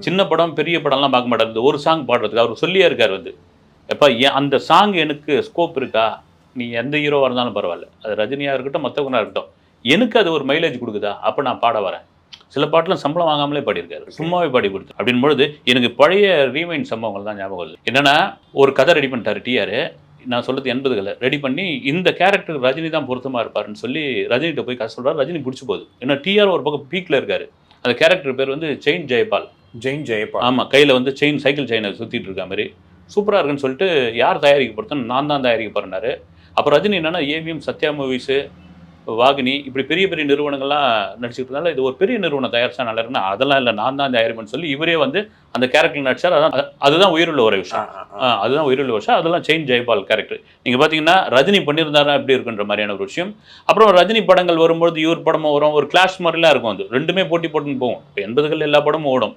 சின்ன படம் பெரிய படம்லாம் பார்க்க மாட்டார். இந்த ஒரு சாங் பாடுறதுக்கு அவர் சொல்லியே இருக்கார் வந்து, எப்பா அந்த சாங் எனக்கு ஸ்கோப் இருக்கா, நீ எந்த ஹீரோவாக இருந்தாலும் பரவாயில்ல, அது ரஜினியாக இருக்கட்டும் மற்றவங்களாக இருக்கட்டும், எனக்கு அது ஒரு மைலேஜ் கொடுக்குதா, அப்போ நான் பாட வரேன். சில பாட்டில் சம்பளம் வாங்காமலே பாடியிருக்காரு, சும்மாவே பாடி கொடுத்து. அப்படின்பொழுது எனக்கு பழைய ரீவைண்ட் சம்பவங்கள் தான் ஞாபகம் வருது. என்னன்னா, ஒரு கதை ரெடி பண்ணிட்டாரு டிஆர், நான் சொல்றது 80களில் ரெடி பண்ணி இந்த கேரக்டருக்கு ரஜினி தான் பொருத்தமாக இருப்பாருன்னு சொல்லி ரஜினிகிட்ட போய் கதை சொல்கிறார். ரஜினி பிடிச்சி போகுது. ஏன்னா டிஆர் ஒரு பக்கம் பீக்கில் இருக்காரு. அந்த கேரக்டர் பேர் வந்து செயின் ஜெயபால். ஆமாம், கையில் வந்து செயின், சைக்கிள் செயினை சுற்றிட்டு இருக்க மாதிரி சூப்பராக இருக்குன்னு சொல்லிட்டு, யார் தயாரிக்க போகிறதுன்னு, நான் தான் தயாரிக்க போகிறேன்னாரு. அப்போ ரஜினி என்னன்னா, ஏவிஎம், சத்யா மூவிஸு, வாகினி, இப்படி பெரிய பெரிய நிறுவனங்கள்லாம் நடிச்சுட்டு இருந்தால, இது ஒரு பெரிய நிறுவனம் தயாரிச்சா நல்லா இருக்குன்னா, அதெல்லாம் இல்லை, நான் தான் தயாரிப்பேன்னு சொல்லி இவரே வந்து அந்த கேரக்டர் நடிச்சார். அதுதான் உயிருள்ள ஒரு விஷயம். அதுதான் உயிருள்ள விஷயம். அதெல்லாம் செயின் ஜெயபால் கேரக்டர். நீங்கள் பார்த்தீங்கன்னா ரஜினி பண்ணியிருந்தாரா எப்படி இருக்குன்ற மாதிரியான ஒரு விஷயம். அப்புறம் ரஜினி படங்கள் வரும்போது இவர் படமும் வரும், ஒரு கிளாஷ் மாதிரிலாம் இருக்கும். அது ரெண்டுமே போட்டி போட்டுன்னு போகும். இப்போ 80களில் எல்லா படமும் ஓடும்.